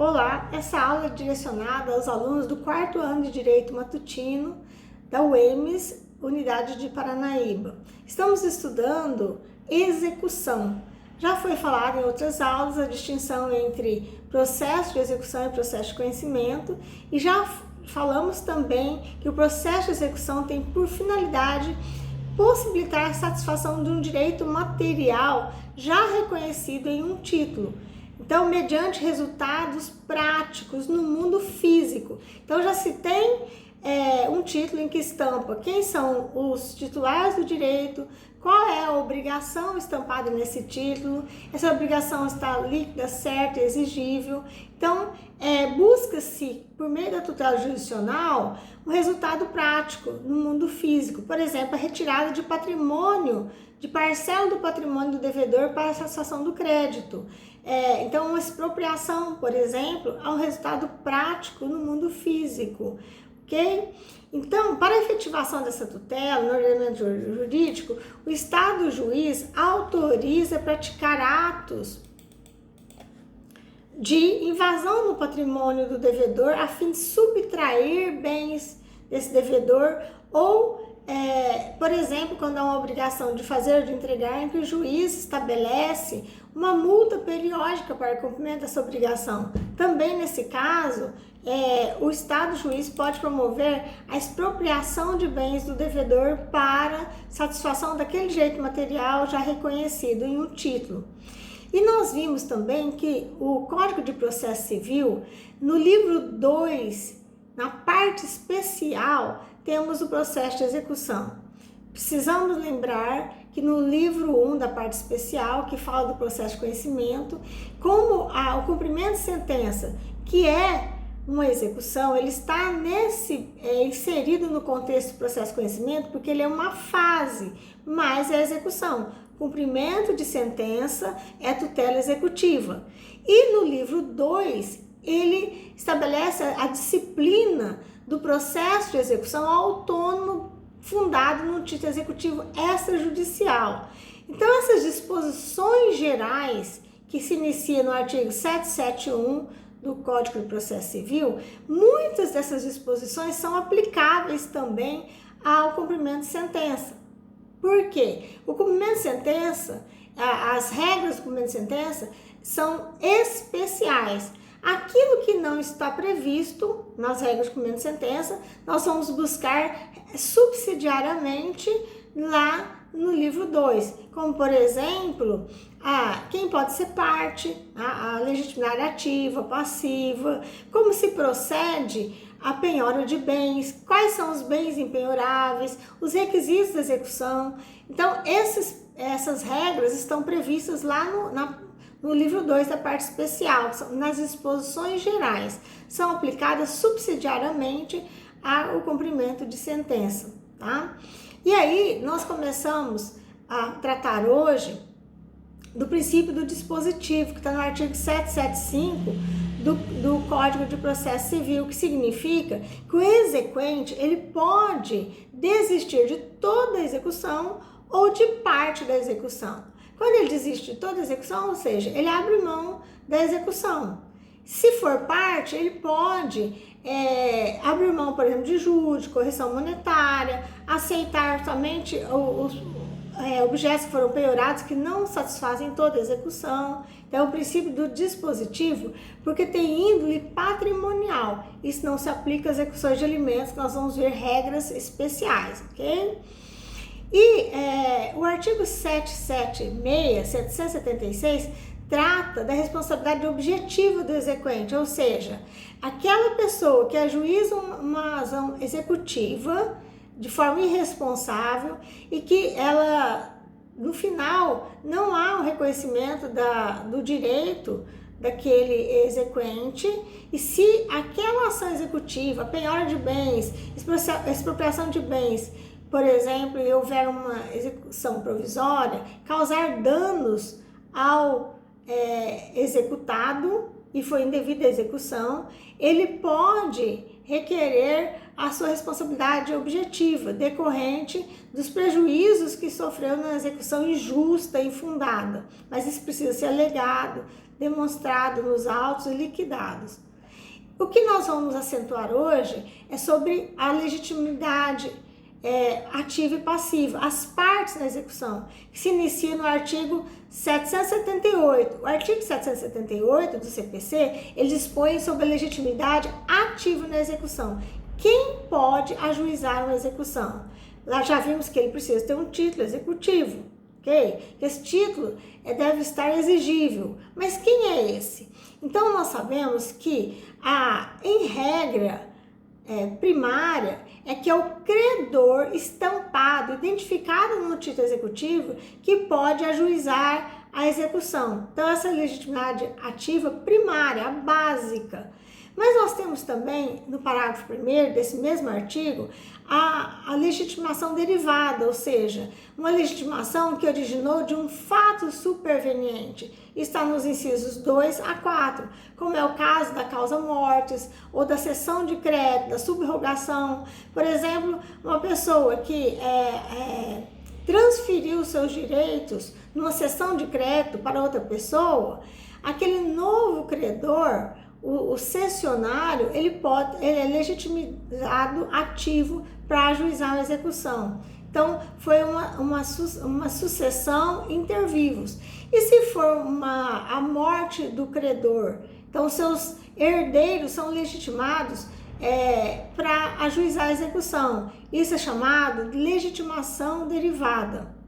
Olá, essa aula é direcionada aos alunos do 4º ano de Direito Matutino da UEMS, Unidade de Paranaíba. Estamos estudando execução. Já foi falado em outras aulas a distinção entre processo de execução e processo de conhecimento e já falamos também que o processo de execução tem por finalidade possibilitar a satisfação de um direito material já reconhecido em um título. Então, mediante resultados práticos no mundo físico. Então, já se tem um título em que estampa quem são os titulares do direito, qual é a obrigação estampada nesse título, essa obrigação está líquida, certa e exigível. Então, busca-se, por meio da tutela jurisdicional, um resultado prático no mundo físico. Por exemplo, a retirada de patrimônio, de parcela do patrimônio do devedor para a satisfação do crédito. Então, uma expropriação, por exemplo, é um resultado prático no mundo físico. Ok? Então, para a efetivação dessa tutela no ordenamento jurídico, o Estado juiz autoriza praticar atos de invasão no patrimônio do devedor a fim de subtrair bens desse devedor ou, por exemplo, quando há uma obrigação de fazer ou de entregar, em que o juiz estabelece uma multa periódica para o cumprimento dessa obrigação. Também nesse caso, o Estado juiz pode promover a expropriação de bens do devedor para satisfação daquele direito material já reconhecido em um título. E nós vimos também que o Código de Processo Civil, no livro 2, na parte especial, temos o processo de execução. Precisamos lembrar que no livro 1 da parte especial, que fala do processo de conhecimento, como o cumprimento de sentença, que é uma execução, ele está inserido no contexto do processo de conhecimento porque ele é uma fase, mas é execução. Cumprimento de sentença é tutela executiva. E no livro 2, ele estabelece a disciplina do processo de execução autônomo fundado no título executivo extrajudicial. Então, essas disposições gerais que se inicia no artigo 771 do Código de Processo Civil, muitas dessas disposições são aplicáveis também ao cumprimento de sentença. Por quê? O cumprimento de sentença, as regras do cumprimento de sentença são especiais. Aquilo que não está previsto nas regras de cumprimento de sentença, nós vamos buscar subsidiariamente lá no livro 2, como por exemplo, quem pode ser parte, a legitimidade ativa, passiva, como se procede a penhora de bens, quais são os bens impenhoráveis, os requisitos da execução. Então, essas regras estão previstas lá no livro 2 da parte especial, nas disposições gerais, são aplicadas subsidiariamente ao cumprimento de sentença, tá? E aí, nós começamos a tratar hoje do princípio do dispositivo, que está no artigo 775 do Código de Processo Civil, que significa que o exequente, ele pode desistir de toda a execução ou de parte da execução. Quando ele desiste de toda a execução, ou seja, ele abre mão da execução. Se for parte, ele pode abrir mão, por exemplo, de juros, de correção monetária, aceitar somente os objetos que foram penhorados que não satisfazem toda a execução. Então, é o princípio do dispositivo, porque tem índole patrimonial. Isso não se aplica às execuções de alimentos, nós vamos ver regras especiais, ok? E o artigo 776 trata da responsabilidade objetiva do exequente, ou seja, aquela pessoa que ajuiza uma ação executiva de forma irresponsável e que ela, no final, não há um reconhecimento do direito daquele exequente, e se aquela ação executiva, penhora de bens, expropriação de bens, por exemplo, e houver uma execução provisória, causar danos ao executado e foi indevida a execução, ele pode requerer a sua responsabilidade objetiva, decorrente dos prejuízos que sofreu na execução injusta e infundada. Mas isso precisa ser alegado demonstrado nos autos e liquidados. O que nós vamos acentuar hoje é sobre a legitimidade ativa e passiva, as partes da execução, que se inicia no artigo 778. O artigo 778 do CPC, ele dispõe sobre a legitimidade ativa na execução. Quem pode ajuizar uma execução? Lá já vimos que ele precisa ter um título executivo, ok? Esse título deve estar exigível. Mas quem é esse? Então, nós sabemos que, em regra primária, é que é o credor estampado, identificado no título executivo, que pode ajuizar a execução. Então, essa legitimidade ativa primária, a básica. Mas nós temos também, no parágrafo 1º desse mesmo artigo, a legitimação derivada, ou seja, uma legitimação que originou de um fato superveniente. Está nos incisos 2 a 4, como é o caso da causa mortis, ou da cessão de crédito, da subrogação. Por exemplo, uma pessoa que transferiu seus direitos numa cessão de crédito para outra pessoa, aquele novo credor, o cessionário, ele é legitimado ativo para ajuizar a execução. Então, foi uma sucessão inter vivos. E se for a morte do credor, então seus herdeiros são legitimados para ajuizar a execução. Isso é chamado de legitimação derivada.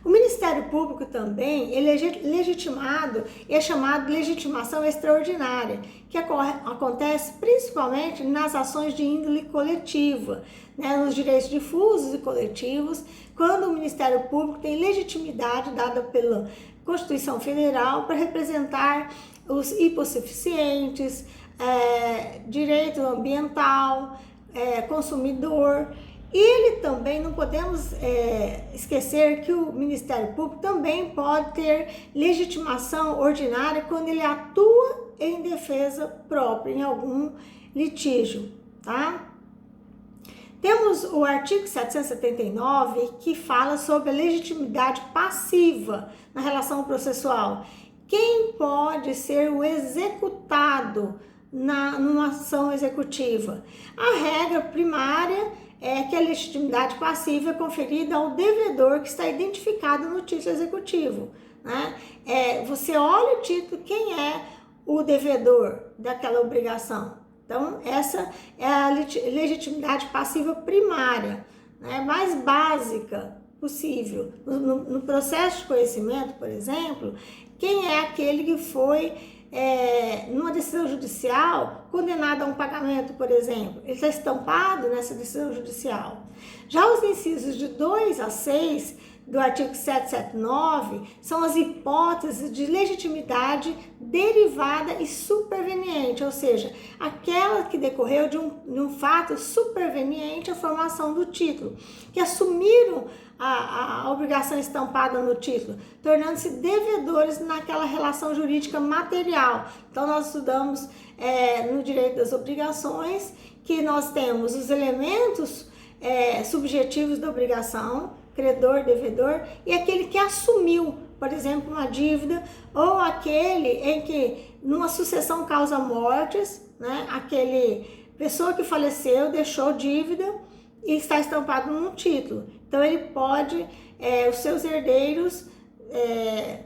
O Ministério Público também, ele é legitimado e é chamado de legitimação extraordinária, que acontece principalmente nas ações de índole coletiva, né, nos direitos difusos e coletivos, quando o Ministério Público tem legitimidade dada pela Constituição Federal para representar os hipossuficientes, direito ambiental, consumidor. E ele também, não podemos esquecer que o Ministério Público também pode ter legitimação ordinária quando ele atua em defesa própria, em algum litígio, tá? Temos o artigo 779, que fala sobre a legitimidade passiva na relação processual. Quem pode ser o executado numa ação executiva? A regra primária é que a legitimidade passiva é conferida ao devedor que está identificado no título executivo, né? Você olha o título, quem é o devedor daquela obrigação. Então, essa é a legitimidade passiva primária, né? Mais básica possível. No processo de conhecimento, por exemplo, quem é aquele que foi numa decisão judicial, condenado a um pagamento, por exemplo, ele está estampado nessa decisão judicial. Já os incisos de 2 a 6 do artigo 779 são as hipóteses de legitimidade derivada e superveniente, ou seja, aquela que decorreu de um fato superveniente à formação do título, que assumiram a obrigação estampada no título, tornando-se devedores naquela relação jurídica material. Então, nós estudamos no direito das obrigações que nós temos os elementos subjetivos da obrigação, credor, devedor, e aquele que assumiu, por exemplo, uma dívida, ou aquele em que, numa sucessão causa mortes, né, aquele pessoa que faleceu deixou dívida e está estampado num título. Então, ele pode, os seus herdeiros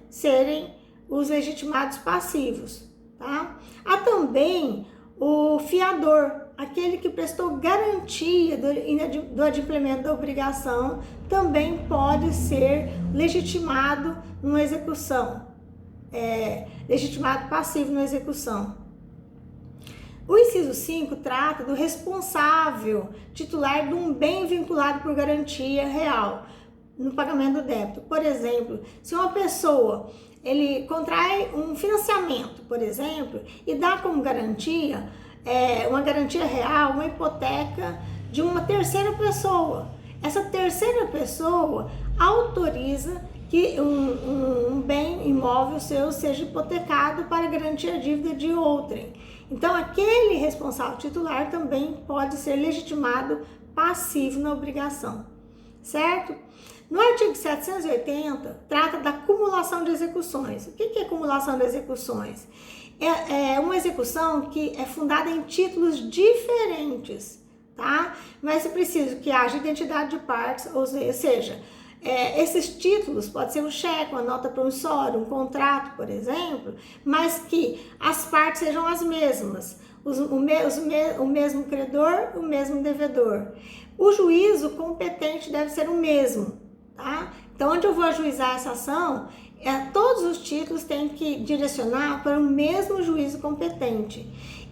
serem os legitimados passivos, tá? Há também o fiador, aquele que prestou garantia do adimplemento da obrigação, também pode ser legitimado numa execução, legitimado passivo na execução. O inciso 5 trata do responsável titular de um bem vinculado por garantia real no pagamento do débito. Por exemplo, se uma pessoa ele contrai um financiamento, por exemplo, e dá como garantia uma garantia real, uma hipoteca de uma terceira pessoa. Essa terceira pessoa autoriza que um bem imóvel seu seja hipotecado para garantir a dívida de outrem. Então, aquele responsável titular também pode ser legitimado passivo na obrigação, certo? No artigo 780, trata da acumulação de execuções. O que é acumulação de execuções? É uma execução que é fundada em títulos diferentes, tá? Mas é preciso que haja identidade de partes, ou seja, esses títulos, pode ser um cheque, uma nota promissória, um contrato, por exemplo, mas que as partes sejam as mesmas, o mesmo credor, o mesmo devedor. O juízo competente deve ser o mesmo, tá? Então, onde eu vou ajuizar essa ação, todos os títulos têm que direcionar para o mesmo juízo competente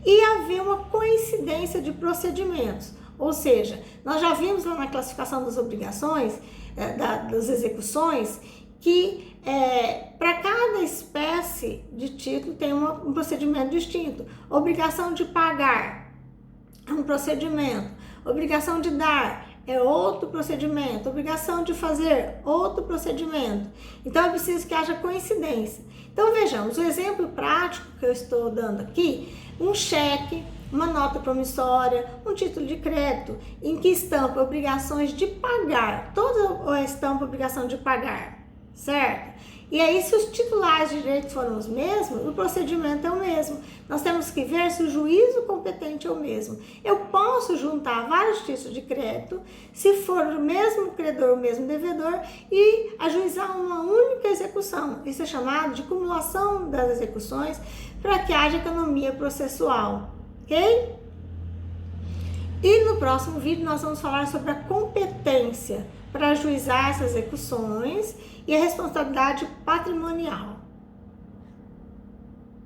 e haver uma coincidência de procedimentos. Ou seja, nós já vimos lá na classificação das obrigações, das execuções, que para cada espécie de título tem um procedimento distinto. Obrigação de pagar é um procedimento, obrigação de dar é outro procedimento, obrigação de fazer outro procedimento. Então é preciso que haja coincidência. Então vejamos, o exemplo prático que eu estou dando aqui, um cheque, uma nota promissória, um título de crédito, em que estampa obrigações de pagar, toda estampa obrigação de pagar, certo? E aí, se os titulares de direito foram os mesmos, o procedimento é o mesmo. Nós temos que ver se o juízo competente é o mesmo. Eu posso juntar vários títulos de crédito, se for o mesmo credor, o mesmo devedor, e ajuizar uma única execução. Isso é chamado de cumulação das execuções, para que haja economia processual, ok? E no próximo vídeo nós vamos falar sobre a competência para ajuizar essas execuções e a responsabilidade patrimonial.